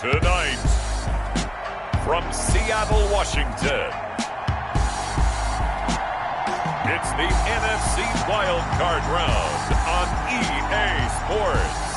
Tonight, from Seattle, Washington, it's the NFC Wildcard round on EA Sports.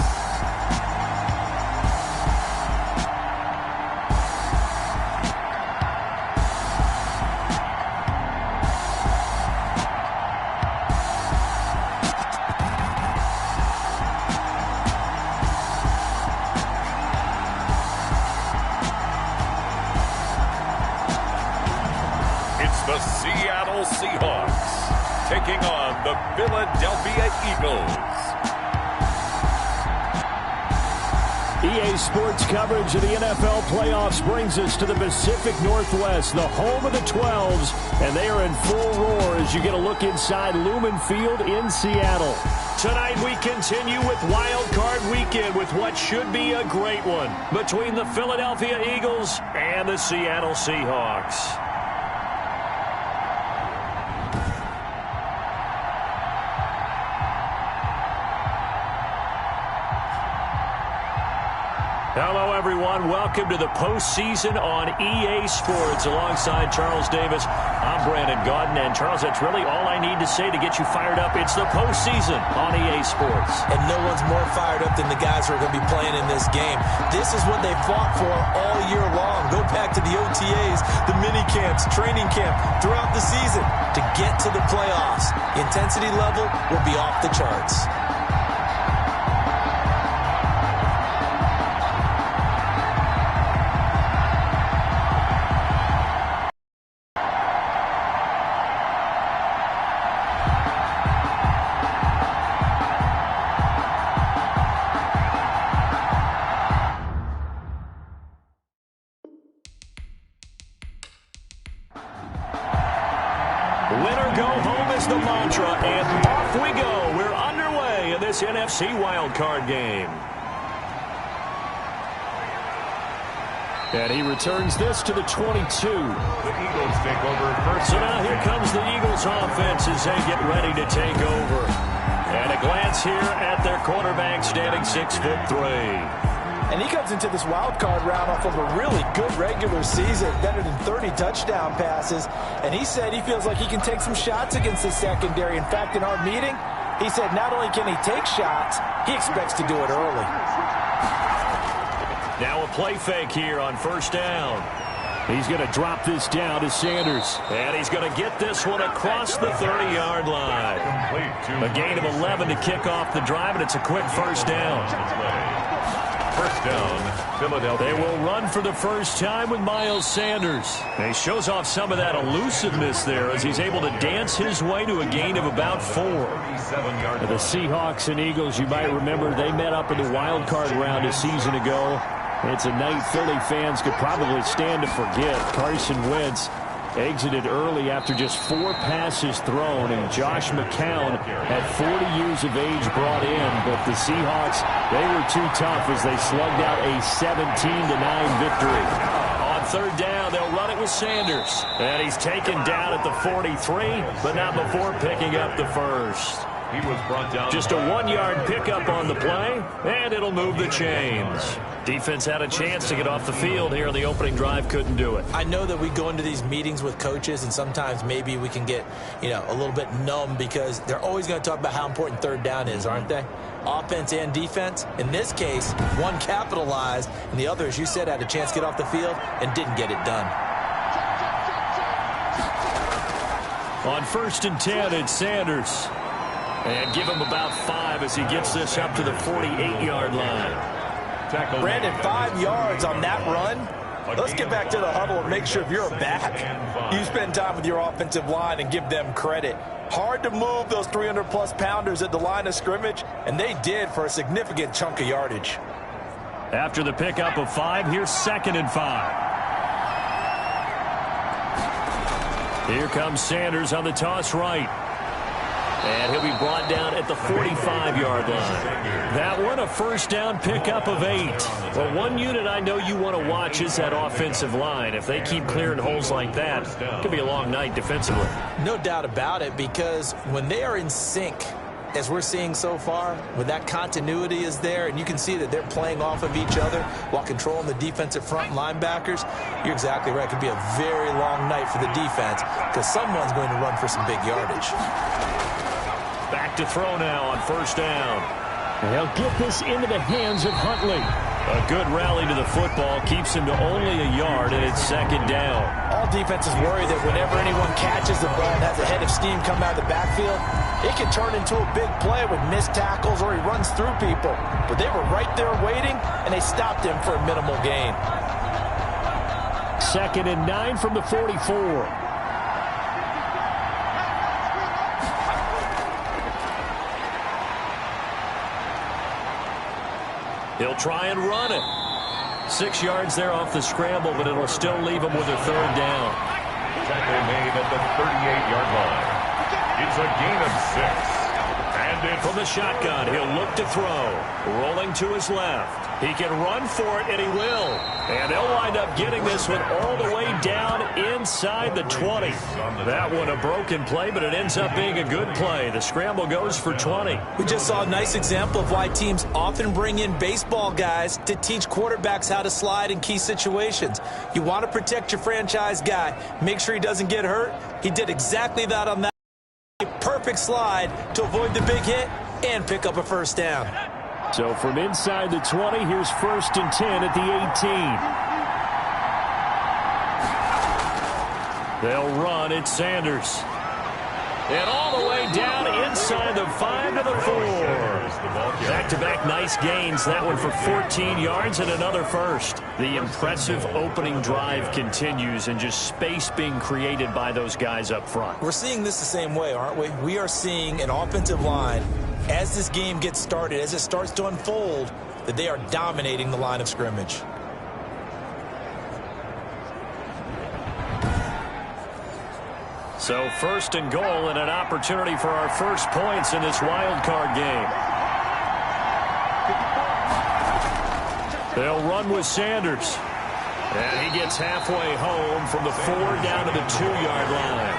The Seattle Seahawks taking on the Philadelphia Eagles. EA Sports coverage of the NFL playoffs brings us to the Pacific Northwest, the home of the 12s, and they are in full roar as you get a look inside Lumen Field in Seattle. Tonight we continue with Wild Card Weekend with what should be a great one between the Philadelphia Eagles and the Seattle Seahawks. Hello, everyone. Welcome to the postseason on EA Sports. Alongside Charles Davis, I'm Brandon Gaudin. And, Charles, that's really all I need to say to get you fired up. It's the postseason on EA Sports. And no one's more fired up than the guys who are going to be playing in this game. This is what they fought for all year long. Go back to the OTAs, the mini camps, training camp, throughout the season to get to the playoffs. The intensity level will be off the charts. Winner go home is the mantra, and off we go. We're underway in this NFC wildcard game. And he returns this to the 22. The Eagles take over first. So now here comes the Eagles offense as they get ready to take over. And a glance here at their quarterback standing 6'3". And he comes into this wild card round off of a really good regular season, better than 30 touchdown passes. And he said he feels like he can take some shots against the secondary. In fact, in our meeting, he said not only can he take shots, he expects to do it early. Now a play fake here on first down. He's going to drop this down to Sanders. And he's going to get this one across the 30-yard line. A gain of 11 to kick off the drive, and it's a quick first down. First down, Philadelphia. They will run for the first time with Miles Sanders. And he shows off some of that elusiveness there as he's able to dance his way to a gain of about 4. The Seahawks and Eagles, you might remember, they met up in the wild card round a season ago. It's a night Philly fans could probably stand to forget. Carson Wentz exited early after just 4 passes thrown, and Josh McCown had 40 years of age brought in, but the Seahawks, they were too tough as they slugged out a 17-9 victory. On third down, they'll run it with Sanders, and he's taken down at the 43, but not before picking up the first. He was brought down. Just a 1-yard pickup on the play, and it'll move the chains. Defense had a chance to get off the field here on the opening drive, couldn't do it. I know that we go into these meetings with coaches, and sometimes maybe we can get, a little bit numb because they're always going to talk about how important third down is, aren't they? Offense and defense. In this case, one capitalized, and the other, as you said, had a chance to get off the field and didn't get it done. On 1st and 10, it's Sanders. And give him about 5 as he gets this up to the 48-yard line. Brandon, 5 yards on that run. Let's get back to the huddle and make sure if you're a back, you spend time with your offensive line and give them credit. Hard to move those 300-plus pounders at the line of scrimmage, and they did for a significant chunk of yardage. After the pickup of 5, here's 2nd and 5. Here comes Sanders on the toss right. And he'll be brought down at the 45-yard line. That one, a first down pickup of 8. Well, one unit I know you want to watch is that offensive line. If they keep clearing holes like that, it could be a long night defensively. No doubt about it, because when they are in sync, as we're seeing so far, when that continuity is there and you can see that they're playing off of each other while controlling the defensive front linebackers, you're exactly right. It could be a very long night for the defense because someone's going to run for some big yardage. Back to throw now on first down. They'll get this into the hands of Huntley. A good rally to the football keeps him to only a yard, and it's second down. All defenses worry that whenever anyone catches the ball and has a head of steam come out of the backfield, it can turn into a big play with missed tackles or he runs through people. But they were right there waiting, and they stopped him for a minimal gain. 2nd and 9 from the 44. He'll try and run it. 6 yards there off the scramble, but it'll still leave him with a third down. Tackle made at the 38-yard line. It's a gain of 6. And it's from the shotgun, he'll look to throw. Rolling to his left. He can run for it, and he will. And they'll wind up getting this one all the way down inside the 20. That one a broken play, but it ends up being a good play. The scramble goes for 20. We just saw a nice example of why teams often bring in baseball guys to teach quarterbacks how to slide in key situations. You want to protect your franchise guy. Make sure he doesn't get hurt. He did exactly that on that. A perfect slide to avoid the big hit and pick up a first down. So from inside the 20, here's 1st and 10 at the 18. They'll run. It's Sanders. And all the way down inside the 5 to the 4. Back-to-back nice gains. That one for 14 yards and another first. The impressive opening drive continues and just space being created by those guys up front. We're seeing this the same way, aren't we? We are seeing an offensive line, as this game gets started, as it starts to unfold, that they are dominating the line of scrimmage. So 1st and goal and an opportunity for our first points in this wild card game. They'll run with Sanders. And he gets halfway home from the 4 down to the 2-yard line.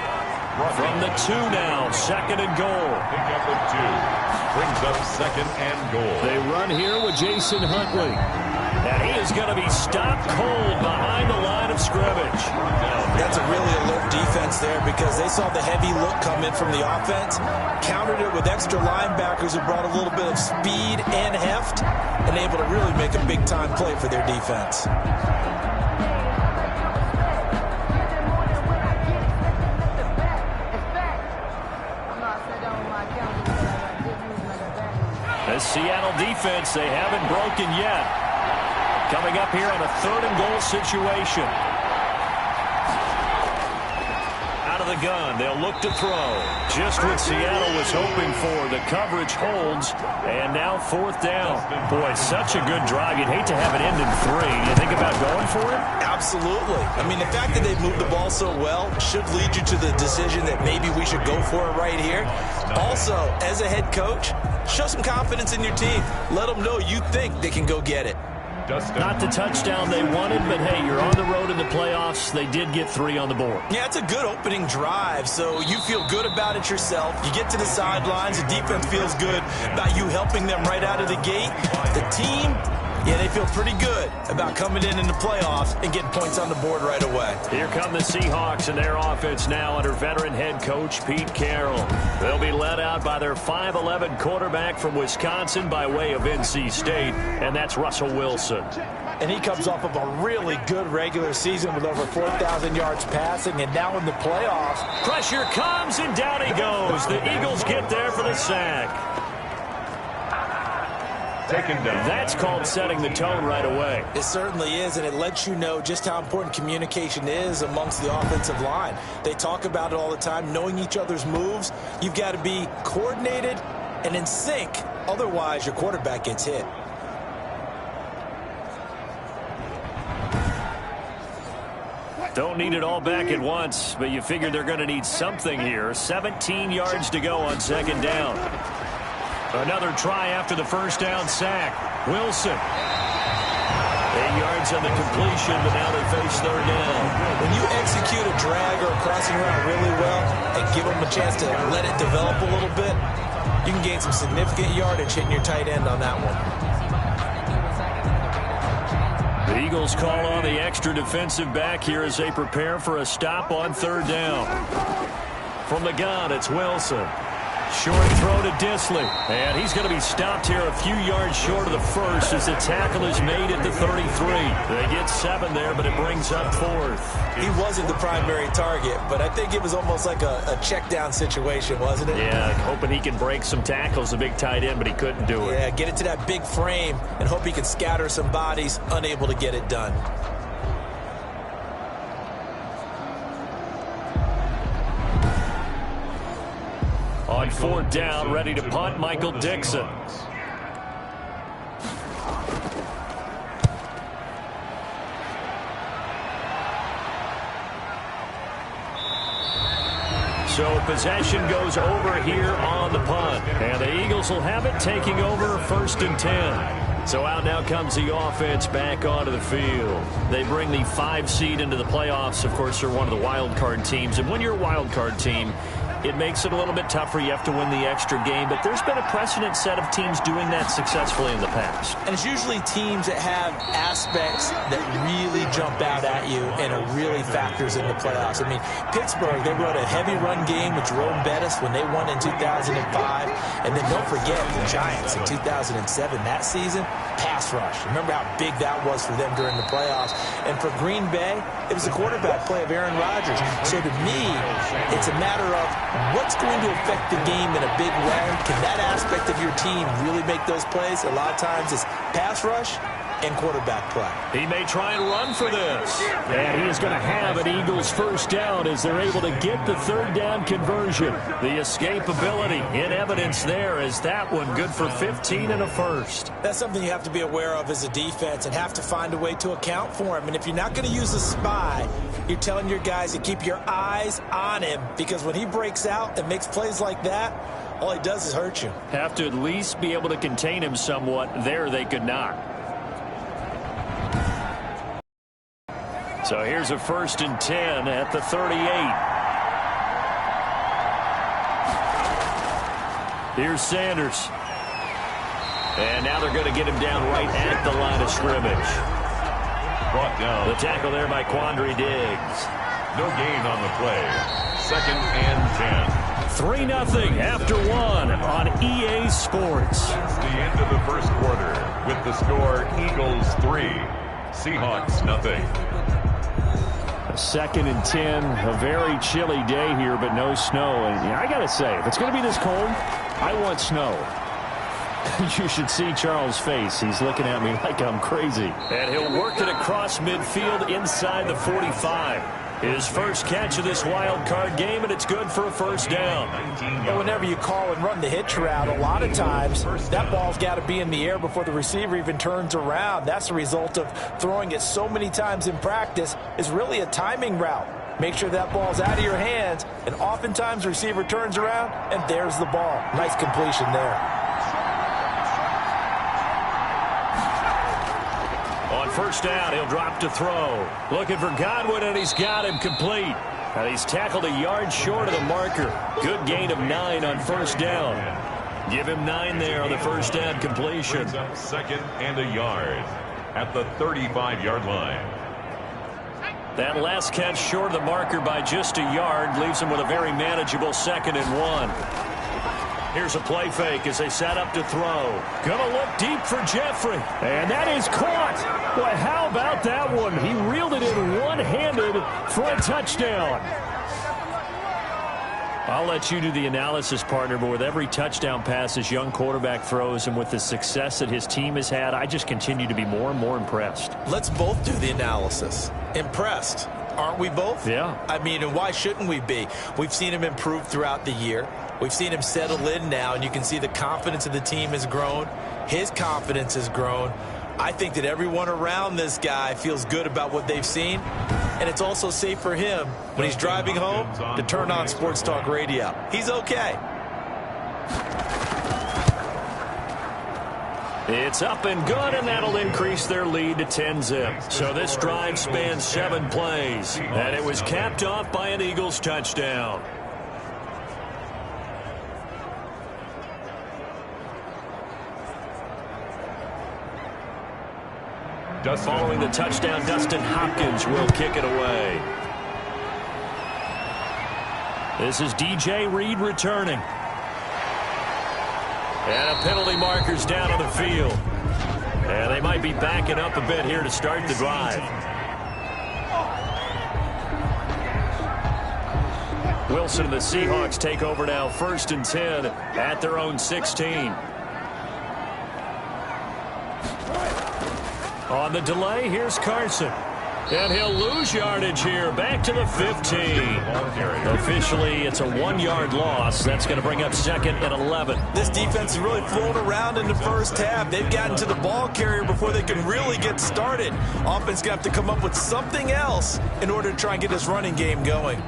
From the 2 now, 2nd and goal. Pick up the 2. Brings up 2nd and goal. They run here with Jason Huntley. And he is going to be stopped cold behind the line of scrimmage. That's a really alert defense there because they saw the heavy look come in from the offense, countered it with extra linebackers who brought a little bit of speed and heft, and able to really make a big-time play for their defense. The Seattle defense, they haven't broken yet. Coming up here on a 3rd and goal situation. Out of the gun, they'll look to throw. Just what Seattle was hoping for. The coverage holds, and now 4th down. Boy, such a good drive. You'd hate to have it end in 3. Do you think about going for it? Absolutely. I mean, the fact that they've moved the ball so well should lead you to the decision that maybe we should go for it right here. Also, as a head coach, show some confidence in your team. Let them know you think they can go get it. Not the touchdown they wanted, but hey, you're on the road in the playoffs. They did get 3 on the board. Yeah, it's a good opening drive, so you feel good about it yourself. You get to the sidelines, the defense feels good about you helping them right out of the gate. The team, yeah, they feel pretty good about coming in the playoffs and getting points on the board right away. Here come the Seahawks and their offense now under veteran head coach Pete Carroll. They'll be led out by their 5'11" quarterback from Wisconsin by way of NC State, and that's Russell Wilson. And he comes off of a really good regular season with over 4,000 yards passing, and now in the playoffs. Pressure comes, and down he goes. The Eagles get there for the sack. Taken down. That's called setting the tone right away. It certainly is, and it lets you know just how important communication is amongst the offensive line. They talk about it all the time, knowing each other's moves. You've got to be coordinated and in sync. Otherwise, your quarterback gets hit. Don't need it all back at once, but you figure they're going to need something here. 17 yards to go on 2nd down. Another try after the 1st down sack. Wilson. 8 yards on the completion, but now they face 3rd down. When you execute a drag or a crossing route really well and give them a chance to let it develop a little bit, you can gain some significant yardage hitting your tight end on that one. The Eagles call on the extra defensive back here as they prepare for a stop on third down. From the gun, it's Wilson. Short throw to Disley. And he's going to be stopped here a few yards short of the first as the tackle is made at the 33. They get 7 there, but it brings up 4th. He wasn't the primary target, but I think it was almost like a check down situation, wasn't it? Yeah, hoping he can break some tackles, a big tight end, but he couldn't do it. Yeah, get it to that big frame and hope he can scatter some bodies, unable to get it done. On 4th down, ready to punt, Michael Dixon. So possession goes over here on the punt. And the Eagles will have it, taking over 1st and 10. So out now comes the offense back onto the field. They bring the 5 seed into the playoffs. Of course, they're one of the wild card teams. And when you're a wild card team, it makes it a little bit tougher. You have to win the extra game. But there's been a precedent set of teams doing that successfully in the past. And it's usually teams that have aspects that really jump out at you and it really factors in the playoffs. I mean, Pittsburgh, they rode a heavy run game with Jerome Bettis when they won in 2005. And then don't forget the Giants in 2007. That season, pass rush. Remember how big that was for them during the playoffs. And for Green Bay, it was the quarterback play of Aaron Rodgers. So to me, it's a matter of what's going to affect the game in a big way. Can that aspect of your team really make those plays? A lot of times it's pass rush and quarterback play. He may try and run for this. And he is going to have an Eagles first down as they're able to get the 3rd down conversion. The escapability in evidence there is that one good for 15 and a first. That's something you have to be aware of as a defense and have to find a way to account for him. And if you're not going to use a spy, you're telling your guys to keep your eyes on him because when he breaks out and makes plays like that, all he does is hurt you. Have to at least be able to contain him somewhat. There they could not. So here's a 1st and 10 at the 38. Here's Sanders. And now they're going to get him down right at the line of scrimmage. Brought down. The tackle there by Quandre Diggs. No gain on the play. 2nd and 10. 3-0 after 1 on EA Sports. It's the end of the first quarter with the score Eagles 3, Seahawks 0. 2nd and 10, a very chilly day here, but no snow. And I got to say, if it's going to be this cold, I want snow. You should see Charles' face. He's looking at me like I'm crazy. And he'll work it across midfield inside the 45. His first catch of this wild card game, and it's good for a 1st down. And whenever you call and run the hitch route, a lot of times that ball's got to be in the air before the receiver even turns around. That's the result of throwing it so many times in practice. Is really a timing route. Make sure that ball's out of your hands, and oftentimes the receiver turns around, and there's the ball. Nice completion there. On 1st down, he'll drop to throw. Looking for Godwin, and he's got him complete. And he's tackled a yard short of the marker. Good gain of 9 on 1st down. Give him 9 there on the 1st down completion. Brings up 2nd and a yard at the 35-yard line. That last catch short of the marker by just a yard leaves him with a very manageable 2nd and 1. Here's a play fake as they set up to throw. Gonna look deep for Jeffrey. And that is caught. Boy, how about that one? He reeled it in one-handed for a touchdown. I'll let you do the analysis, partner, but with every touchdown pass this young quarterback throws and with the success that his team has had, I just continue to be more and more impressed. Let's both do the analysis. Impressed. Aren't we both? Yeah. I mean, and why shouldn't we be? We've seen him improve throughout the year. We've seen him settle in now, and you can see the confidence of the team has grown. His confidence has grown. I think that everyone around this guy feels good about what they've seen, and it's also safe for him when he's driving home to turn on Sports Talk Radio. He's okay. It's up and good, and that'll increase their lead to 10-zip. So this drive spans 7 plays, and it was capped off by an Eagles touchdown. Following the touchdown, Dustin Hopkins will kick it away. This is DJ Reed returning. And a penalty marker's down on the field. And they might be backing up a bit here to start the drive. Wilson and the Seahawks take over now, 1st and 10 at their own 16. On the delay, here's Carson. And he'll lose yardage here, back to the 15. Officially, it's a 1-yard loss. That's going to bring up 2nd and 11. This defense is really flown around in the first half. They've gotten to the ball carrier before they can really get started. Offense going to have to come up with something else in order to try and get this running game going.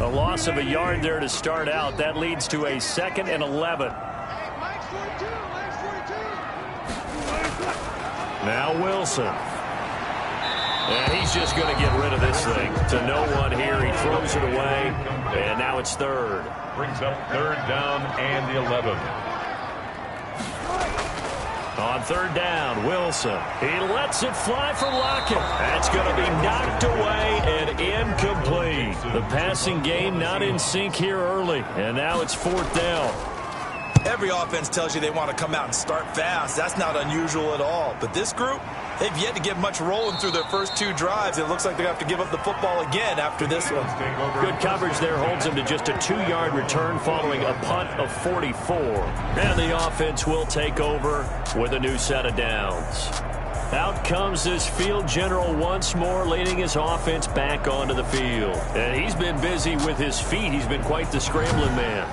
A loss of a yard there to start out. That leads to a 2nd and 11. Now Wilson. And he's just going to get rid of this thing. To no one here. He throws it away. And now it's 3rd. Brings up 3rd down and the 11. On 3rd down, Wilson. He lets it fly for Lockett. That's going to be knocked away and incomplete. The passing game not in sync here early. And now it's 4th down. Every offense tells you they want to come out and start fast. That's not unusual at all. But this group, they've yet to get much rolling through their first 2 drives. It looks like they're going to have to give up the football again after this one. Good coverage there holds them to just a 2-yard return following a punt of 44. And the offense will take over with a new set of downs. Out comes this field general once more, leading his offense back onto the field. And he's been busy with his feet. He's been quite the scrambling man.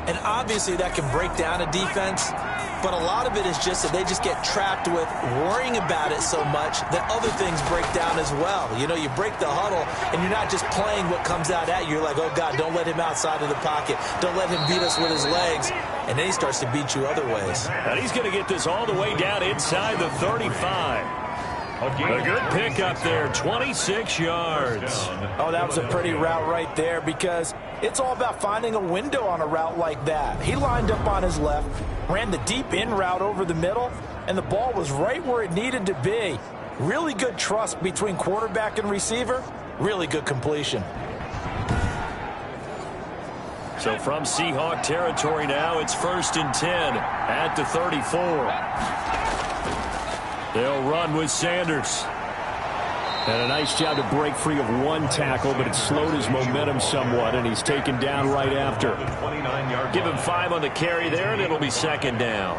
And obviously that can break down a defense, but a lot of it is just that they just get trapped with worrying about it so much that other things break down as well. You know, you break the huddle, and you're not just playing what comes out at you. You're like, oh, God, don't let him outside of the pocket. Don't let him beat us with his legs. And then he starts to beat you other ways. And he's going to get this all the way down inside the 35. A good pickup there, 26 yards. Oh, that was a pretty route right there because it's all about finding a window on a route like that. He lined up on his left, ran the deep in route over the middle, and the ball was right where it needed to be. Really good trust between quarterback and receiver. Really good completion. So from Seahawk territory now, it's 1st and 10 at the 34. They'll run with Sanders. And a nice job to break free of 1 tackle, but it slowed his momentum somewhat, and he's taken down right after. Give him 5 on the carry there, and it'll be 2nd down.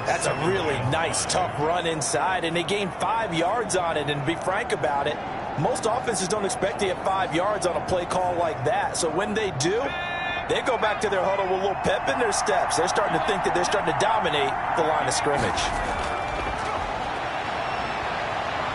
That's a really nice, tough run inside, and they gained 5 yards on it. And to be frank about it, most offenses don't expect to get 5 yards on a play call like that. So when they do, they go back to their huddle with a little pep in their steps. They're starting to think that they're starting to dominate the line of scrimmage.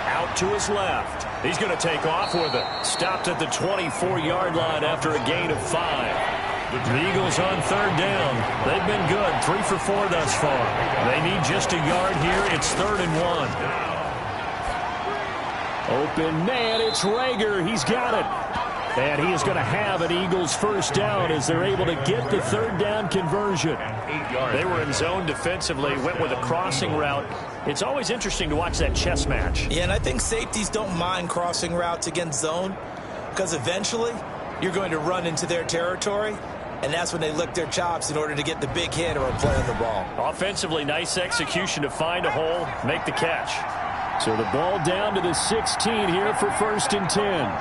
Out to his left. He's going to take off with it. Stopped at the 24-yard line after a gain of 5. The Eagles on 3rd down. They've been good, 3 for 4 thus far. They need just a yard here. It's 3rd and 1. Open man, it's Rager. He's got it. And he is going to have an Eagles 1st down as they're able to get the 3rd down conversion. They were in zone defensively, went with a crossing route. It's always interesting to watch that chess match. Yeah, and I think safeties don't mind crossing routes against zone because eventually you're going to run into their territory, and that's when they lick their chops in order to get the big hit or a play on the ball. Offensively, nice execution to find a hole, make the catch. So the ball down to the 16 here for 1st and 10.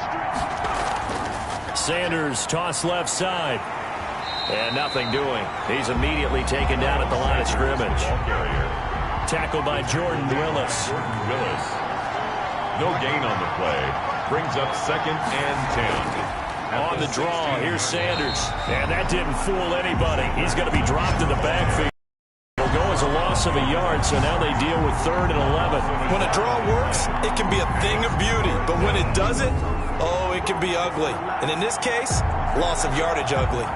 Sanders toss left side. And nothing doing. He's immediately taken down at the line of scrimmage. Tackled by Jordan Willis. No gain on the play. Brings up 2nd and 10. On the draw, here's Sanders. And that didn't fool anybody. He's going to be dropped in the backfield. It'll go as a loss of a yard, so now they deal with 3rd and 11. When a draw works, it can be a thing of beauty. But when it doesn't, oh, it can be ugly. And in this case, loss of yardage ugly.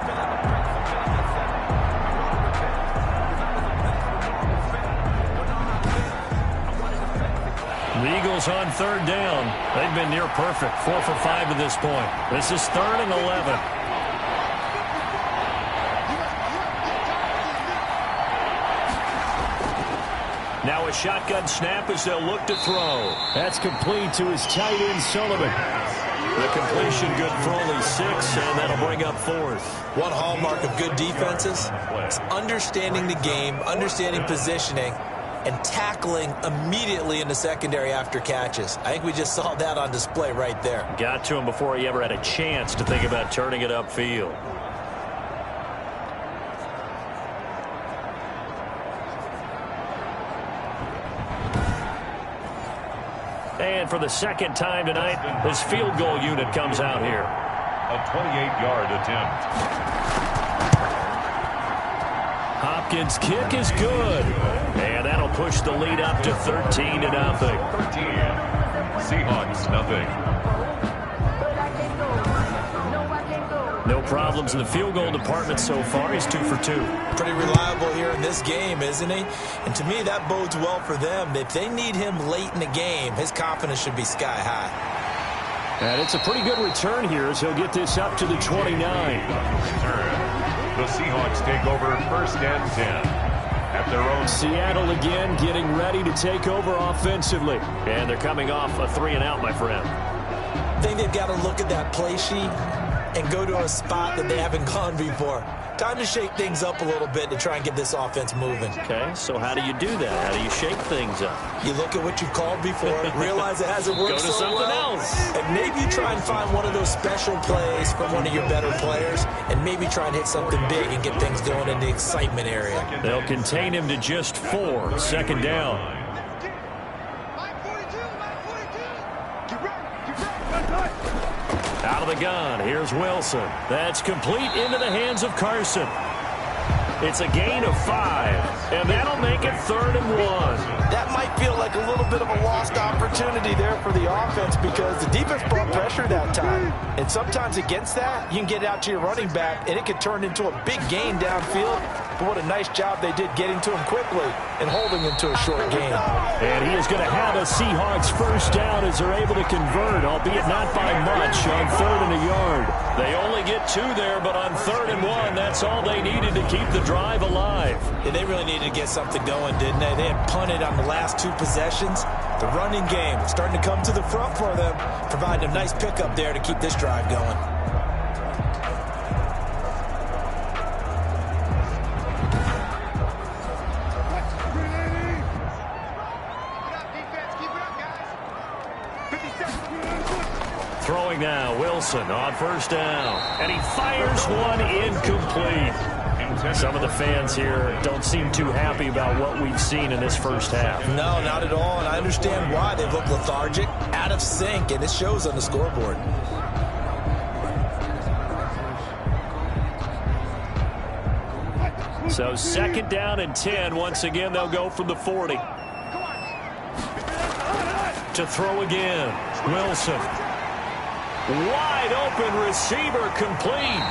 The Eagles on third down. They've been near perfect. 4 for 5 at this point. This is 3rd and 11. Now a shotgun snap as they'll look to throw. That's complete to his tight end, Sullivan. The completion good for only 6, and that'll bring up 4th. One hallmark of good defenses is understanding the game, understanding positioning, and tackling immediately in the secondary after catches. I think we just saw that on display right there. Got to him before he ever had a chance to think about turning it upfield. And for the second time tonight, this field goal unit comes out here. A 28-yard attempt. Hopkins' kick is good. And that'll push the lead up to 13-0. 13. Seahawks, nothing. No problems in the field goal department so far. He's 2 for 2. Pretty reliable here in this game, isn't he? And to me, that bodes well for them. If they need him late in the game, his confidence should be sky high. And it's a pretty good return here as he'll get this up to the 29. The Seahawks take over 1st and 10 at their own. Seattle again getting ready to take over offensively. And they're coming off a 3-and-out, my friend. I think they've got to look at that play sheet and go to a spot that they haven't gone before. Time to shake things up a little bit to try and get this offense moving. Okay, so how do you do that? How do you shake things up? You look at what you've called before, realize it hasn't worked Go to something else. And maybe try and find one of those special plays from one of your better players, and maybe try and hit something big and get things going in the excitement area. They'll contain him to just 4. 2nd down. Out of the gun, here's Wilson. That's complete into the hands of Carson. It's a gain of 5, and that'll make it 3rd and 1. That might feel like a little bit of a lost opportunity there for the offense because the defense brought pressure that time. And sometimes against that, you can get out to your running back, and it could turn into a big gain downfield. But what a nice job they did getting to him quickly and holding him to a short gain. And he is going to have a Seahawks 1st down as they're able to convert, albeit not by much, on 3rd and a yard. They only get 2 there, but on 3rd and 1, that's all they needed to keep the drive alive. Yeah, they really needed to get something going, didn't they? They had punted on the last 2 possessions. The running game starting to come to the front for them, providing a nice pickup there to keep this drive going. Throwing now, Wilson on 1st down. And he fires one incomplete. Some of the fans here don't seem too happy about what we've seen in this 1st half. No, not at all, and I understand why. They look lethargic, out of sync, and it shows on the scoreboard. So 2nd down and 10. Once again, they'll go from the 40. To throw again, Wilson. Wide open receiver complete.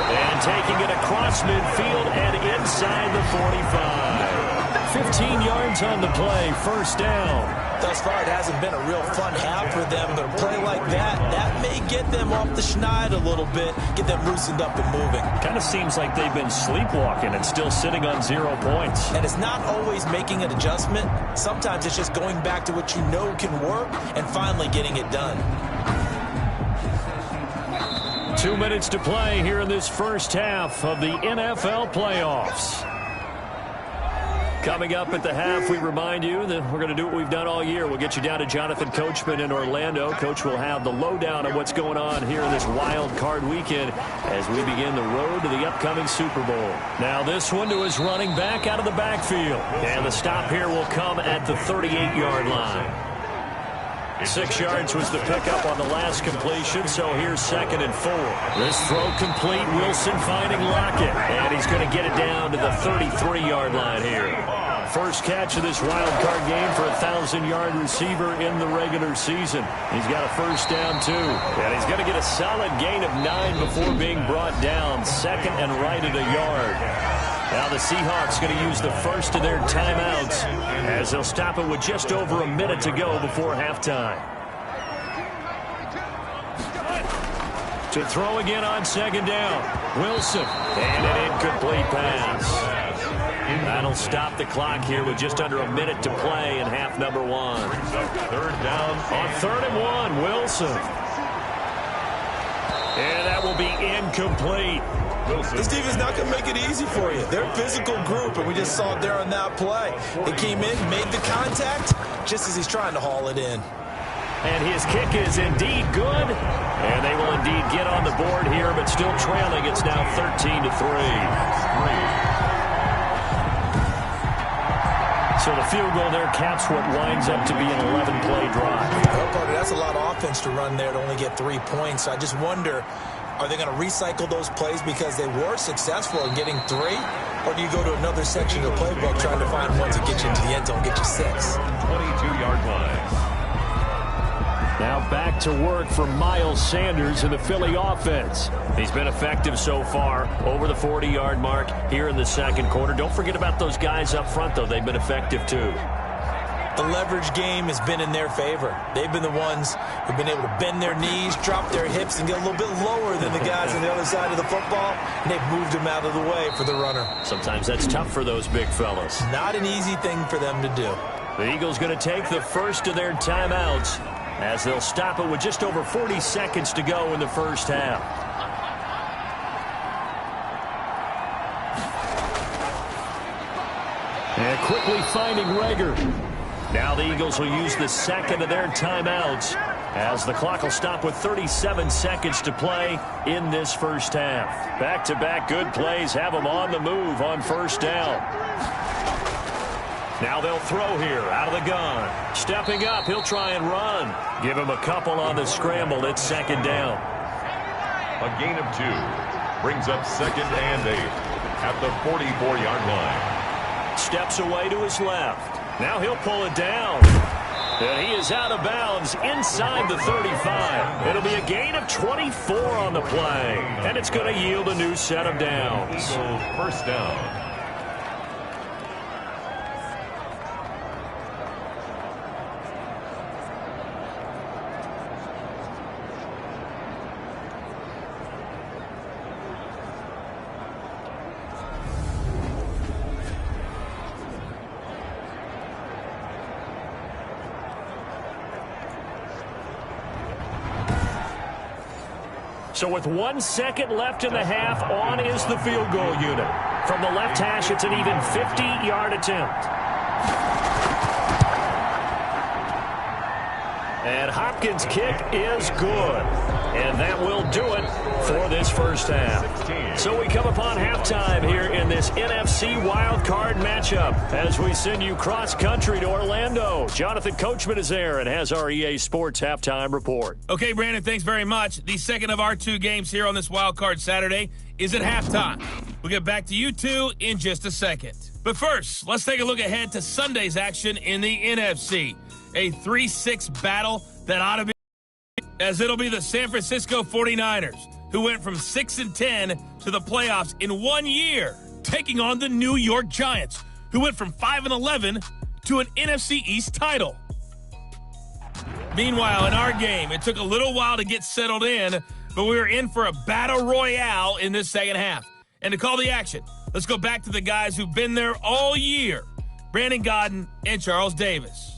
And taking it across midfield and inside the 45. 15 yards on the play, 1st down. Thus far, it hasn't been a real fun half for them, but a play like that may get them off the schneid a little bit, get them loosened up and moving. Kind of seems like they've been sleepwalking and still sitting on 0 points. And it's not always making an adjustment. Sometimes it's just going back to what you know can work and finally getting it done. 2 minutes to play here in this 1st half of the NFL playoffs. Coming up at the half, we remind you that we're going to do what we've done all year. We'll get you down to Jonathan Coachman in Orlando. Coach will have the lowdown on what's going on here in this wild card weekend as we begin the road to the upcoming Super Bowl. Now this one to his running back out of the backfield. And the stop here will come at the 38-yard line. 6 yards was the pickup on the last completion, so here's 2nd and 4. This throw complete, Wilson finding Lockett, and he's going to get it down to the 33-yard line here. First catch of this wild card game for a 1,000-yard receiver in the regular season. He's got a 1st down, too, and he's going to get a solid gain of 9 before being brought down, 2nd and right at a yard. Now the Seahawks going to use the first of their timeouts as they'll stop it with just over a minute to go before halftime. To throw again on second down. Wilson. And an incomplete pass. That'll stop the clock here with just under a minute to play in half number one. Third down. On 3rd and 1, Wilson. And that will be incomplete. This defense is not going to make it easy for you. They're a physical group, and we just saw it there on that play. They came in, made the contact, just as he's trying to haul it in. And his kick is indeed good. And they will indeed get on the board here, but still trailing. It's now 13-3. So the field goal there caps what winds up to be an 11-play drive. Well, Carter, that's a lot of offense to run there to only get 3 points. I just wonder, are they going to recycle those plays because they were successful in getting 3? Or do you go to another section of the playbook trying to find ones that get you into the end zone, get you 6? 22-yard line. Now back to work for Miles Sanders in the Philly offense. He's been effective so far over the 40-yard mark here in the second quarter. Don't forget about those guys up front, though. They've been effective, too. The leverage game has been in their favor. They've been the ones who've been able to bend their knees, drop their hips, and get a little bit lower than the guys on the other side of the football, and they've moved them out of the way for the runner. Sometimes that's tough for those big fellas. Not an easy thing for them to do. The Eagles going to take the first of their timeouts as they'll stop it with just over 40 seconds to go in the first half. And quickly finding Rager. Now the Eagles will use the second of their timeouts as the clock will stop with 37 seconds to play in this first half. Back-to-back good plays have them on the move on first down. Now they'll throw here out of the gun. Stepping up, he'll try and run. Give him a couple on the scramble. It's second down. A gain of 2 brings up 2nd and 8 at the 44-yard line. Steps away to his left. Now he'll pull it down. And he is out of bounds inside the 35. It'll be a gain of 24 on the play. And it's going to yield a new set of downs. Eagles first down. So with 1 second left in the half, on is the field goal unit. From the left hash, it's an even 50-yard attempt. And Hopkins' kick is good. And that will do it for this first half. So we come upon halftime here in this NFC Wildcard matchup as we send you cross-country to Orlando. Jonathan Coachman is there and has our EA Sports halftime report. Okay, Brandon, thanks very much. The second of our 2 games here on this Wildcard Saturday is at halftime. We'll get back to you two in just a second. But first, let's take a look ahead to Sunday's action in the NFC. A 3-6 battle that ought to be, as it'll be the San Francisco 49ers, who went from 6-10 to the playoffs in 1 year, taking on the New York Giants, who went from 5-11 to an NFC East title. Meanwhile, in our game, it took a little while to get settled in, but we were in for a battle royale in this second half. And to call the action, let's go back to the guys who've been there all year, Brandon Godden and Charles Davis.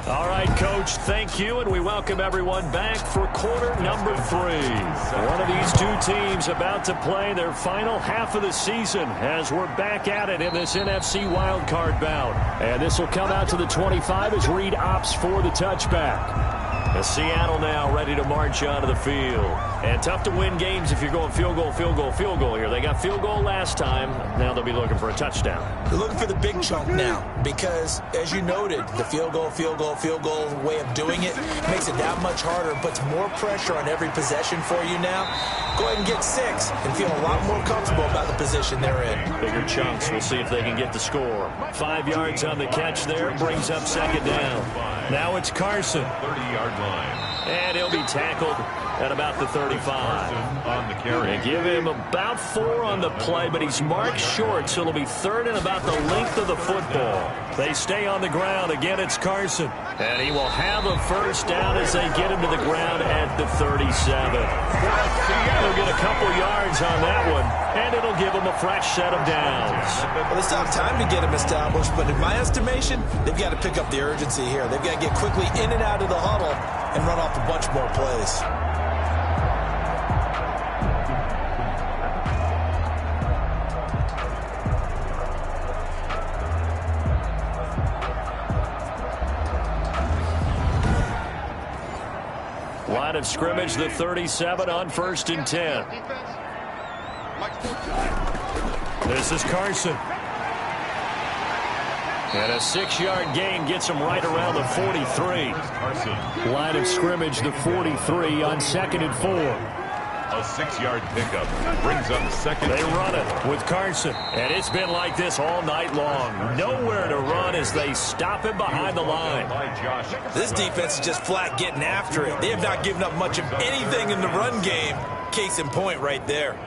All right, Coach, thank you, and we welcome everyone back for quarter number 3. One of these 2 teams about to play their final half of the season as we're back at it in this NFC wildcard bout. And this will come out to the 25 as Reed opts for the touchback. As Seattle now ready to march onto the field. And tough to win games if you're going field goal, field goal, field goal here. They got field goal last time. Now they'll be looking for a touchdown. They're looking for the big chunk now because, as you noted, the field goal way of doing it makes it that much harder and puts more pressure on every possession for you now. Go ahead and get 6 and feel a lot more comfortable about the position they're in. Bigger chunks. We'll see if they can get the score. 5 yards on the catch there. Brings up second down. Now it's Carson. 30-yard line. And he'll be tackled at about the 35. On the carry. They give him about 4 on the play, but he's marked short, so it'll be 3rd and about the length of the football. They stay on the ground. Again, it's Carson. And he will have a first down as they get him to the ground at the 37. They'll get a couple yards on that one, and it'll give them a fresh set of downs. Well, they still have time to get him established, but in my estimation, they've got to pick up the urgency here. They've got to get quickly in and out of the huddle and run off a bunch more plays. Line of scrimmage, the 37 on 1st and 10. This is Carson. And a 6-yard gain gets him right around the 43. Line of scrimmage, the 43 on 2nd and 4. A 6-yard pickup brings up 2nd. They run it with Carson. And it's been like this all night long. Nowhere to run as they stop him behind the line. This defense is just flat getting after it. They have not given up much of anything in the run game. Case in point right there.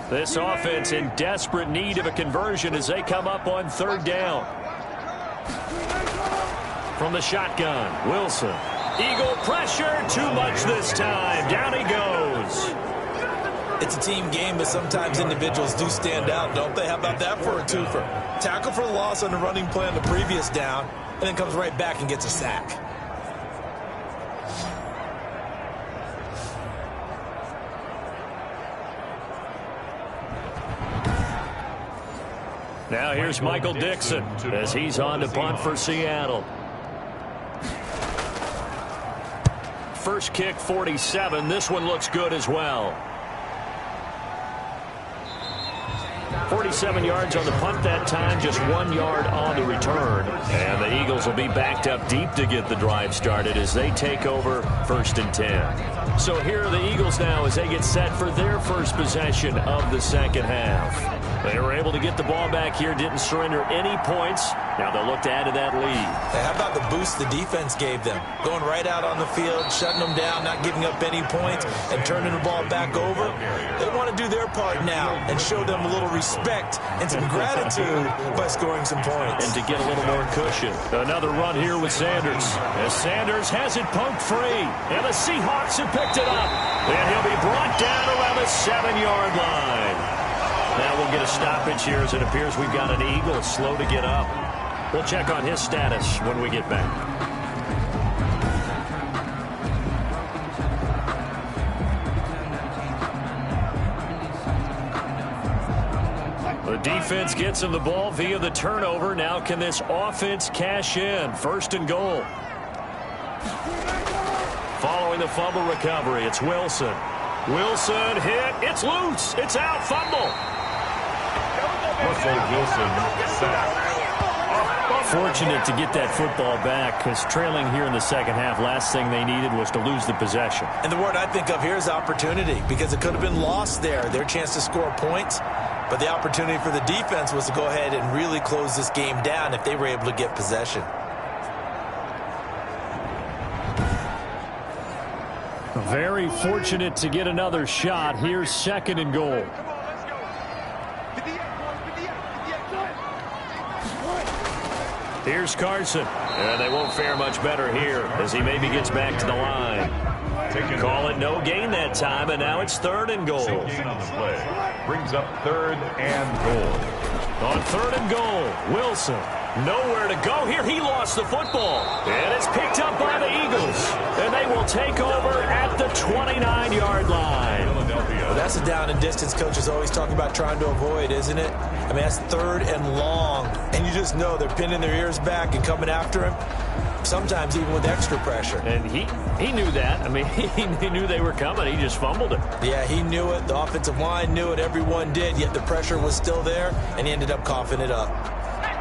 This offense in desperate need of a conversion as they come up on 3rd down. From the shotgun, Wilson. Eagle pressure, too much this time. Down he goes. It's a team game, but sometimes individuals do stand out, don't they? How about that for a twofer? Tackle for the loss on the running play on the previous down, and then comes right back and gets a sack. Now here's Michael Dixon as he's on to punt for Seattle. First kick, 47. This one looks good as well. 47 yards on the punt that time, just 1 yard on the return. And the Eagles will be backed up deep to get the drive started as they take over 1st and 10. So here are the Eagles now as they get set for their first possession of the second half. They were able to get the ball back here, didn't surrender any points. Now they'll look to add to that lead. Hey, how about the boost the defense gave them? Going right out on the field, shutting them down, not giving up any points, and turning the ball back over. They want to do their part now and show them a little respect and some gratitude by scoring some points. And to get a little more cushion. Another run here with Sanders. As Sanders has it poked free. And the Seahawks have picked it up. And he'll be brought down around the 7-yard line. Now we'll get a stoppage here as it appears we've got an Eagle slow to get up. We'll check on his status when we get back. The defense gets him the ball via the turnover. Now can this offense cash in? 1st and goal. Following the fumble recovery, it's Wilson. Wilson hit. It's loose. It's out. Fumble. Russell Wilson sacked. Fortunate to get that football back because trailing here in the second half, last thing they needed was to lose the possession. And the word I think of here is opportunity, because it could have been lost there, their chance to score points. But the opportunity for the defense was to go ahead and really close this game down if they were able to get possession. Very fortunate to get another shot. Here's 2nd and goal. Here's Carson. And they won't fare much better here as he maybe gets back to the line. Call it no gain that time, and now it's 3rd and goal. Gain on the play brings up 3rd and goal. On 3rd and goal, Wilson. Nowhere to go here. He lost the football. And it's picked up by the Eagles. And they will take over at the 29-yard line. Well, that's a down and distance coaches always talk about trying to avoid, isn't it? I mean, that's 3rd and long. And you just know they're pinning their ears back and coming after him. Sometimes even with extra pressure. And he knew that. I mean, he knew they were coming. He just fumbled it. Yeah, he knew it. The offensive line knew it. Everyone did. Yet the pressure was still there, and he ended up coughing it up.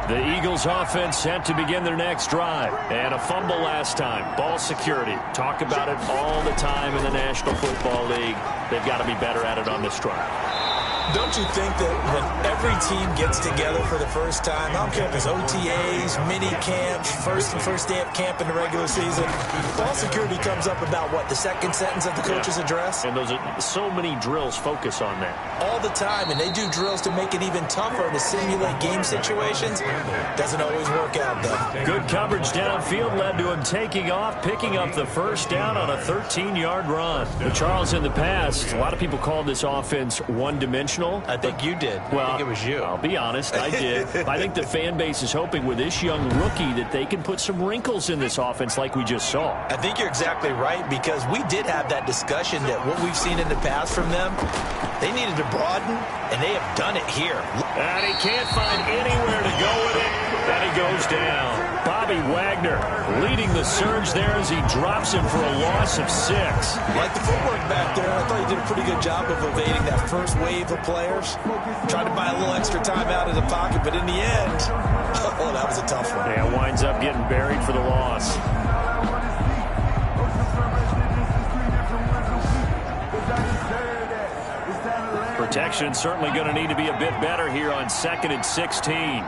The Eagles offense set to begin their next drive. And a fumble last time. Ball security. Talk about it all the time in the National Football League. They've got to be better at it on this drive. Don't you think that when every team gets together for the first time, I don't care if it's OTAs, mini camps, first day of camp in the regular season, ball security comes up about, what, the second sentence of the coach's address? And those are so many drills focus on that. All the time, and they do drills to make it even tougher to simulate game situations. Doesn't always work out, though. Good coverage downfield led to him taking off, picking up the first down on a 13-yard run. But Charles, in the past, a lot of people called this offense one-dimensional. I think you did. Well, I think it was you. I'll be honest, I did. I think the fan base is hoping with this young rookie that they can put some wrinkles in this offense like we just saw. I think you're exactly right, because we did have that discussion that what we've seen in the past from them, they needed to broaden, and they have done it here. And he can't find anywhere to go with it, and he goes down. Bobby Wagner leading the surge there as he drops him for a loss of 6. Like the footwork back there, I thought he did a pretty good job of evading that first wave of players. Tried to buy a little extra time out of the pocket, but in the end, oh, that was a tough one. Yeah, winds up getting buried for the loss. Protection certainly going to need to be a bit better here on 2nd and 16.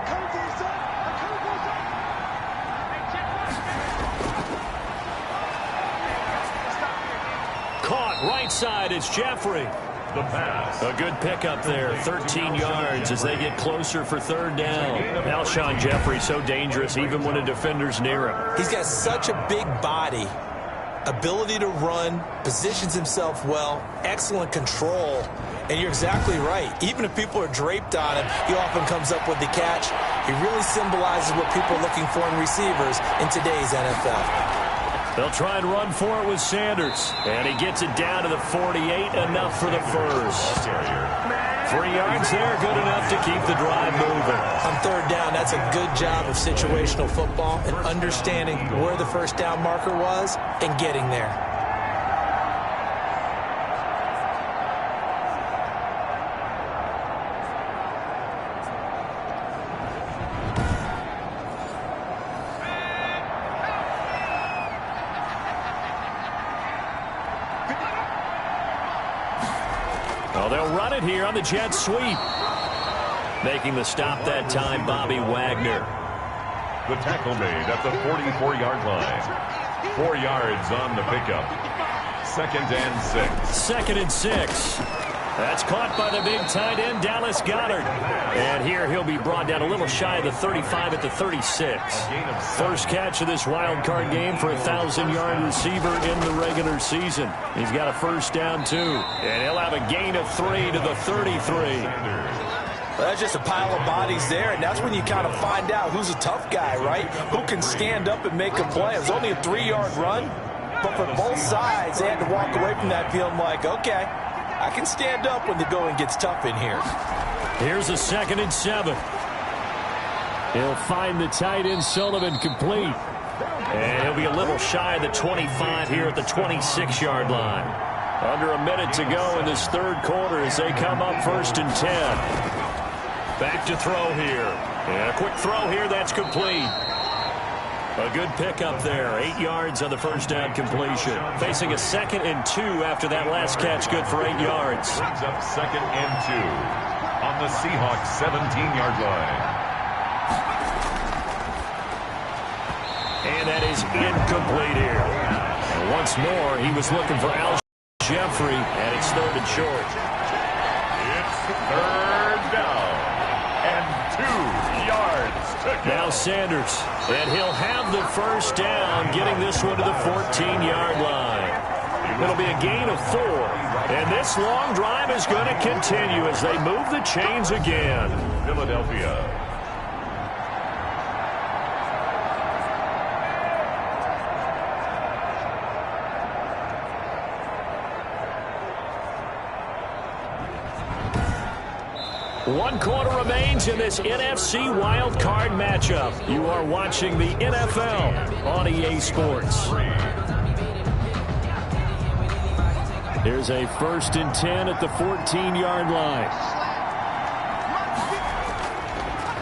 Caught right side, it's Jeffrey. The pass. A good pickup there, 13 yards as they get closer for 3rd down. Alshon Jeffrey so dangerous even when a defender's near him. He's got such a big body, ability to run, positions himself well, excellent control. And you're exactly right. Even if people are draped on him, he often comes up with the catch. He really symbolizes what people are looking for in receivers in today's NFL. They'll try and run for it with Sanders. And he gets it down to the 48, enough for the first. 3 yards there, good enough to keep the drive moving. On 3rd down, that's a good job of situational football and understanding where the first down marker was and getting there. Well, they'll run it here on the jet sweep. Making the stop that time, Bobby Wagner. The tackle made at the 44-yard line. 4 yards on the pickup. 2nd and 6. 2nd and 6. That's caught by the big tight end, Dallas Goedert. And here he'll be brought down a little shy of the 35 at the 36. First catch of this wild card game for a 1,000-yard receiver in the regular season. He's got a first down, too. And he'll have a gain of 3 to the 33. Well, that's just a pile of bodies there, and that's when you kind of find out who's a tough guy, right? Who can stand up and make a play. It was only a 3-yard run, but for both sides, they had to walk away from that feeling like, okay, I can stand up when the going gets tough in here. Here's a 2nd and 7. He'll find the tight end Sullivan complete. And he'll be a little shy of the 25 here at the 26-yard line. Under a minute to go in this 3rd quarter as they come up 1st and 10. Back to throw here. And a quick throw here, that's complete. A good pickup there. 8 yards on the first down completion. Facing a 2nd and 2 after that last catch, good for 8 yards. Brings up 2nd and 2 on the Seahawks 17-yard line. And that is incomplete here. And once more, he was looking for Alshon Jeffrey, and it's 3rd and short. It's 3rd down and 2 yards to go. Now Sanders, and he'll have the first down, getting this one to the 14-yard line. It'll be a gain of 4, and this long drive is going to continue as they move the chains again. Philadelphia. One quarter remains in this NFC wildcard matchup. You are watching the NFL on EA Sports. Here's a 1st and 10 at the 14-yard line.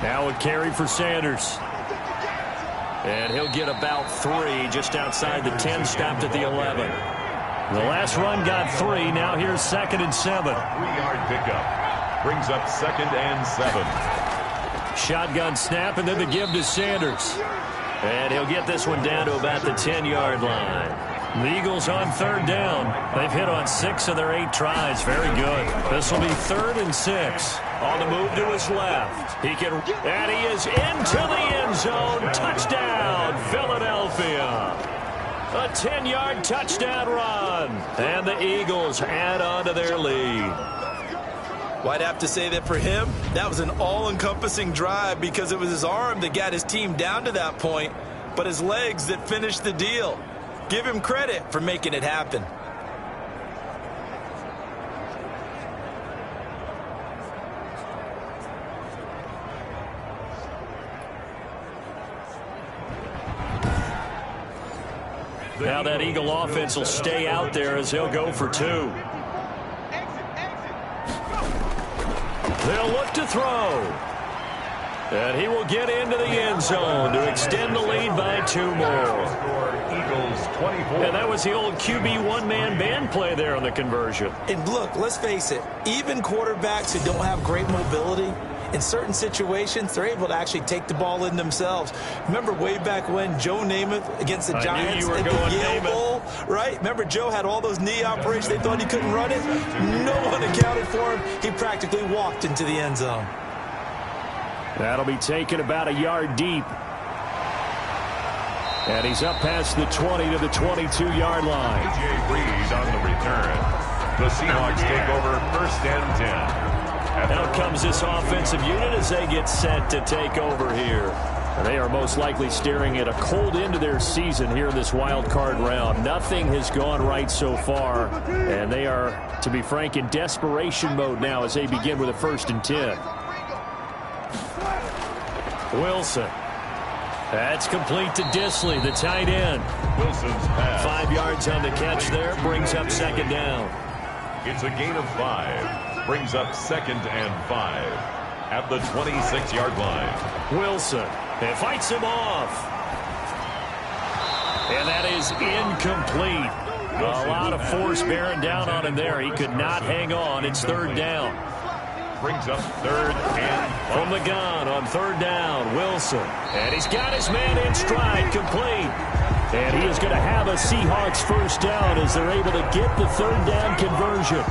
Now a carry for Sanders. And he'll get about 3 just outside the 10, stopped at the 11. The last run got 3. Now here's 2nd and 7. 3-yard pickup. Brings up 2nd and 7. Shotgun snap, and then the give to Sanders. And he'll get this one down to about the 10-yard line. The Eagles on 3rd down. They've hit on 6 of their 8 tries. Very good. This will be 3rd and 6. On the move to his left. And he is into the end zone. Touchdown, Philadelphia. A 10-yard touchdown run. And the Eagles add on to their lead. Well, I'd have to say that for him, that was an all-encompassing drive because it was his arm that got his team down to that point, but his legs that finished the deal. Give him credit for making it happen. Now that Eagle offense will stay out there as they'll go for 2. They'll look to throw. And he will get into the end zone to extend the lead by 2 more. Eagles 24. And that was the old QB one-man band play there on the conversion. And look, let's face it, even quarterbacks who don't have great mobility, in certain situations, they're able to actually take the ball in themselves. Remember way back when Joe Namath against the Giants in the Yale Bowl, right? Remember Joe had all those knee operations. They thought he couldn't run it. No one accounted for him. He practically walked into the end zone. That'll be taken about a yard deep. And he's up past the 20 to the 22-yard line. A.J. Reed on the return. The Seahawks take over 1st and 10. Out comes this offensive unit as they get set to take over here. And they are most likely staring at a cold end to their season here in this wild card round. Nothing has gone right so far, and they are, to be frank, in desperation mode now as they begin with a 1st and 10. Wilson. That's complete to Disley, the tight end. Wilson's pass. 5 yards on the catch there, brings up 2nd down. It's a gain of 5. Brings up 2nd and 5 at the 26-yard line. Wilson, and fights him off. And that is incomplete. A lot of force bearing down on him there. He could not hang on. It's 3rd down. Brings up 3rd and 5. From the gun on 3rd down, Wilson. And he's got his man in stride, complete. And he is going to have a Seahawks 1st down as they're able to get the 3rd down conversion.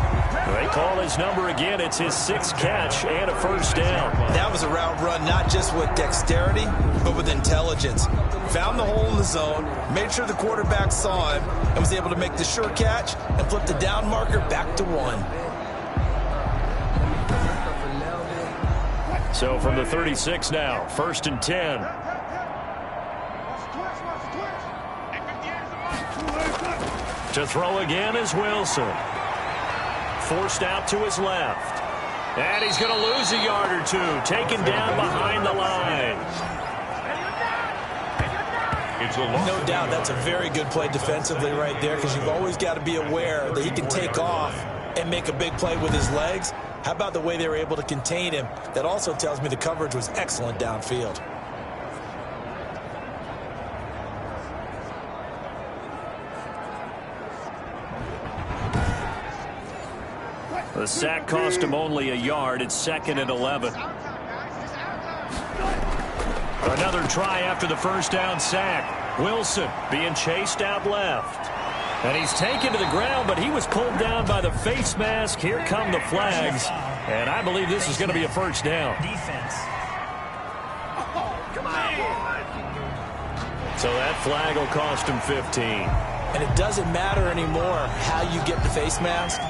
They call his number again. It's his 6th catch and a 1st down. That was a route run not just with dexterity, but with intelligence. Found the hole in the zone, made sure the quarterback saw him, and was able to make the sure catch and flip the down marker back to 1. So from the 36 now, 1st and 10. To throw again is Wilson. Forced out to his left. And he's going to lose a yard or 2. Taken down behind the line. No doubt that's a very good play defensively right there because you've always got to be aware that he can take off and make a big play with his legs. How about the way they were able to contain him? That also tells me the coverage was excellent downfield. The sack cost him only a yard. It's 2nd and 11. Another try after the 1st down sack. Wilson being chased out left. And he's taken to the ground, but he was pulled down by the face mask. Here come the flags. And I believe this is going to be a 1st down. So that flag will cost him 15. And it doesn't matter anymore how you get the face mask.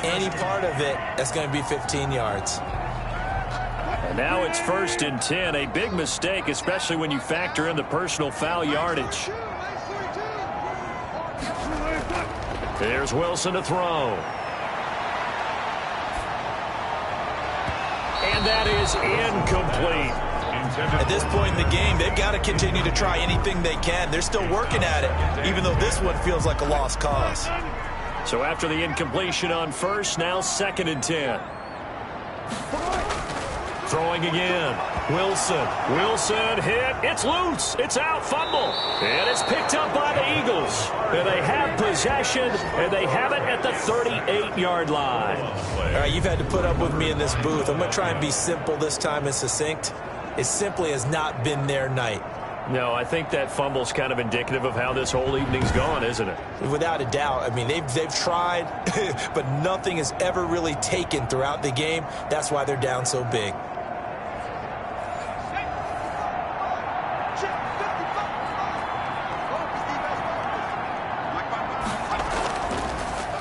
Any part of it, that's going to be 15 yards. And now it's 1st and 10. A big mistake, especially when you factor in the personal foul yardage. There's Wilson to throw. And that is incomplete. At this point in the game, they've got to continue to try anything they can. They're still working at it, even though this one feels like a lost cause. So after the incompletion on 1st, now 2nd and 10. Throwing again. Wilson hit. It's loose. It's out. Fumble. And it's picked up by the Eagles. And they have possession, and they have it at the 38-yard line. All right, you've had to put up with me in this booth. I'm going to try and be simple this time and succinct. It simply has not been their night. No, I think that fumble's kind of indicative of how this whole evening's gone, isn't it? Without a doubt. I mean, they've tried, but nothing has ever really taken throughout the game. That's why they're down so big.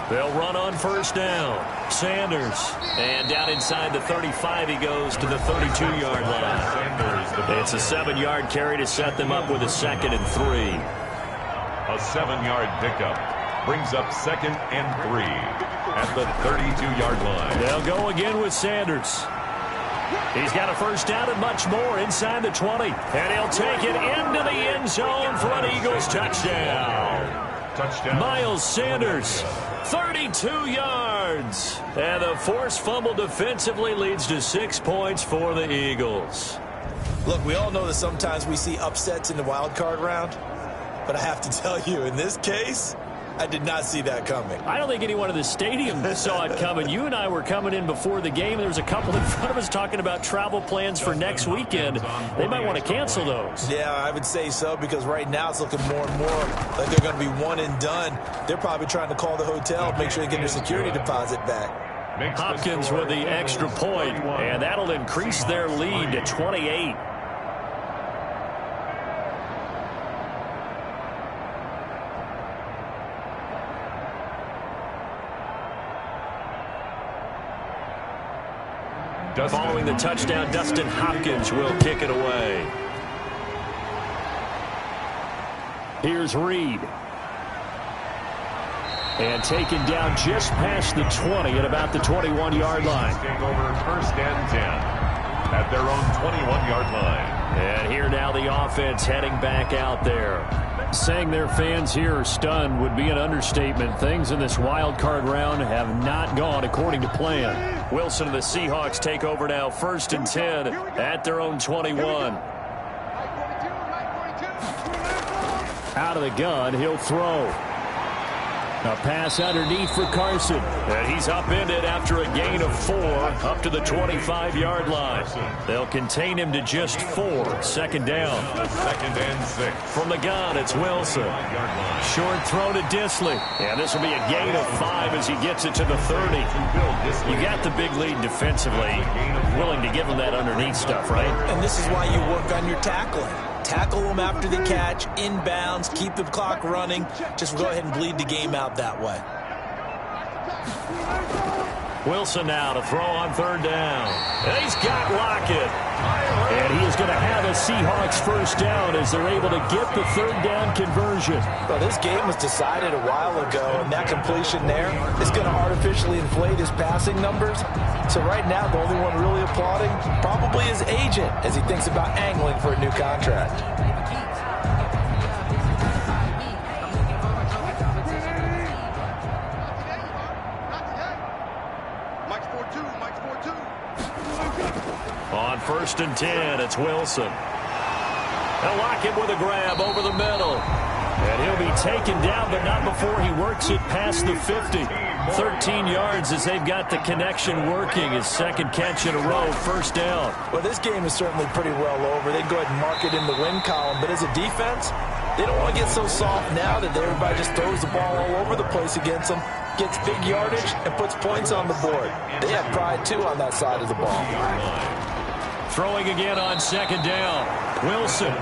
They'll run on first down. Sanders. And down inside the 35, he goes to the 32-yard line. It's a 7-yard carry to set them up with a 2nd and 3. A 7-yard pickup brings up 2nd and 3 at the 32-yard line. They'll go again with Sanders. He's got a first down and much more inside the 20. And he'll take it into the end zone for an Eagles touchdown. Miles Sanders, 32 yards. And the forced fumble defensively leads to 6 points for the Eagles. Look, we all know that sometimes we see upsets in the wild card round. But I have to tell you, in this case, I did not see that coming. I don't think anyone in the stadium saw it coming. You and I were coming in before the game. There was a couple in front of us talking about travel plans for next weekend. They might want to cancel those. Yeah, I would say so, because right now it's looking more and more like they're going to be one and done. They're probably trying to call the hotel, make sure they get their security deposit back. Hopkins with the extra point, and that'll increase their lead to 28. Following the touchdown, Dustin Hopkins will kick it away. Here's Reed. And taken down just past the 20 at about the 21-yard line. Over 1st and 10 at their own 21-yard line. And here now the offense heading back out there. Saying their fans here are stunned would be an understatement. Things in this wild card round have not gone according to plan. Wilson and the Seahawks take over now, 1st and 10 at their own 21. Out of the gun, he'll throw. A pass underneath for Carson. And he's upended after a gain of 4 up to the 25-yard line. They'll contain him to just 4. 2nd down. 2nd and 6. From the gun, it's Wilson. Short throw to Disley. And this will be a gain of 5 as he gets it to the 30. You got the big lead defensively. Willing to give him that underneath stuff, right? And this is why you work on your tackling. Tackle them after the catch, inbounds, keep the clock running. Just go ahead and bleed the game out that way. Wilson now to throw on 3rd down. And he's got Lockett. And he is going to have a Seahawks first down as they're able to get the 3rd down conversion. Well, this game was decided a while ago, and that completion there is going to artificially inflate his passing numbers. So right now, the only one really applauding probably his agent as he thinks about angling for a new contract. On 1st and 10, it's Wilson. They'll lock him with a grab over the middle. And he'll be taken down, but not before he works it past the 50. 13 yards as they've got the connection working. His 2nd catch in a row, 1st down. Well, this game is certainly pretty well over. They'd go ahead and mark it in the win column. But as a defense, they don't want to get so soft now that everybody just throws the ball all over the place against them, gets big yardage, and puts points on the board. They have pride, too, on that side of the ball. Throwing again on 2nd down. Wilson.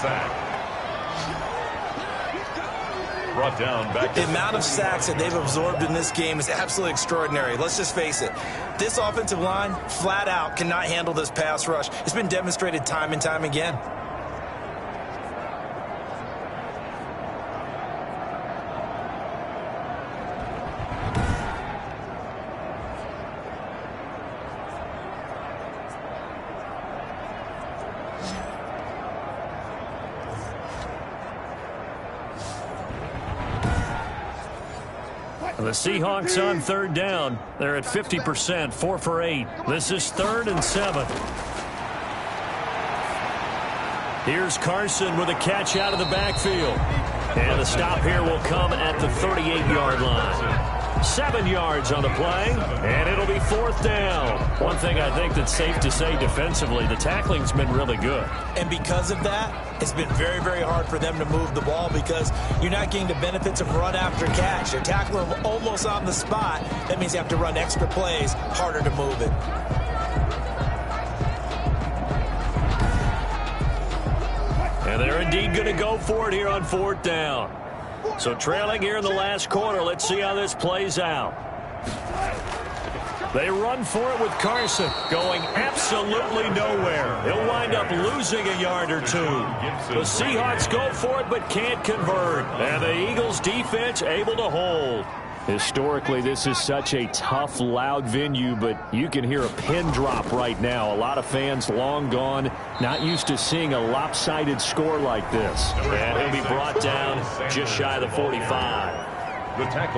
Sack. Brought down back. The amount of sacks that they've absorbed in this game is absolutely extraordinary. Let's just face it. This offensive line, flat out, cannot handle this pass rush. It's been demonstrated time and time again. The Seahawks on third down. They're at 50%, 4 for 8. This is 3rd and 7. Here's Carson with a catch out of the backfield. And the stop here will come at the 38-yard line. 7 yards on the play, and it'll be 4th down. One thing I think that's safe to say defensively, the tackling's been really good. And because of that, it's been very, very hard for them to move the ball because you're not getting the benefits of run after catch. You're tackling them almost on the spot. That means you have to run extra plays, harder to move it. And they're indeed going to go for it here on 4th down. So trailing here in the last quarter. Let's see how this plays out. They run for it with Carson going absolutely nowhere. He'll wind up losing a yard or two. The Seahawks go for it but can't convert. And the Eagles defense able to hold. Historically, this is such a tough, loud venue, but you can hear a pin drop right now. A lot of fans long gone, not used to seeing a lopsided score like this. And he'll be brought down just shy of the 45.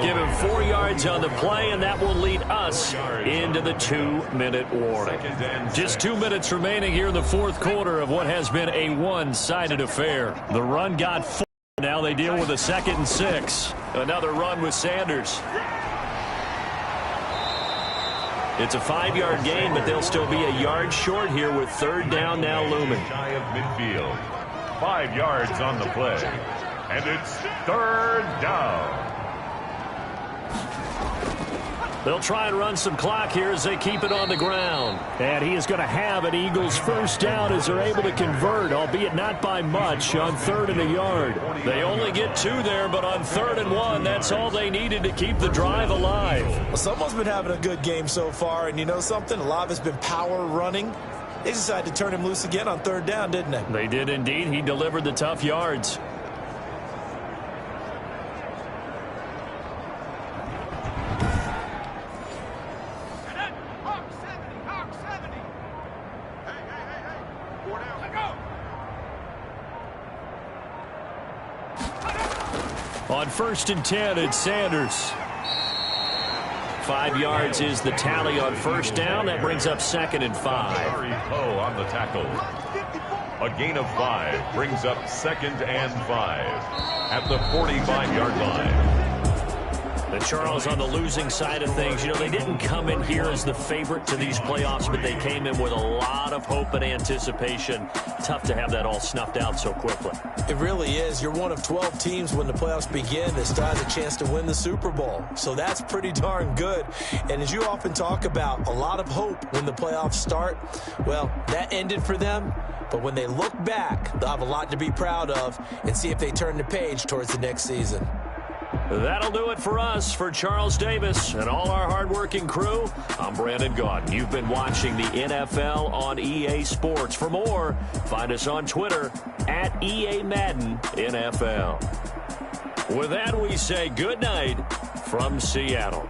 Give him 4 yards on the play, and that will lead us into the 2-minute warning. Just 2 minutes remaining here in the 4th quarter of what has been a one-sided affair. The run got 4. Now they deal with a 2nd and 6. Another run with Sanders. It's a 5-yard gain, but they'll still be a yard short here with 3rd down now looming. Shy of midfield. 5 yards on the play. And it's 3rd down. They'll try and run some clock here as they keep it on the ground. And he is going to have an Eagles 1st down as they're able to convert, albeit not by much, on 3rd and a yard. They only get 2 there, but on 3rd and 1, that's all they needed to keep the drive alive. Well, someone's been having a good game so far, and you know something? A lot of it's been power running. They decided to turn him loose again on 3rd down, didn't they? They did indeed. He delivered the tough yards. On 1st and 10, it's Sanders. 5 yards is the tally on 1st down. That brings up 2nd and 5. On the tackle. A gain of 5 brings up 2nd and 5 at the 45-yard line. And Charles, on the losing side of things, you know, they didn't come in here as the favorite to these playoffs, but they came in with a lot of hope and anticipation. Tough to have that all snuffed out so quickly. It really is. You're one of 12 teams when the playoffs begin that still has a chance to win the Super Bowl. So that's pretty darn good. And as you often talk about, a lot of hope when the playoffs start. Well, that ended for them. But when they look back, they'll have a lot to be proud of and see if they turn the page towards the next season. That'll do it for us. For Charles Davis and all our hardworking crew, I'm Brandon Gaudin. You've been watching the NFL on EA Sports. For more, find us on Twitter at EA Madden NFL. With that, we say good night from Seattle.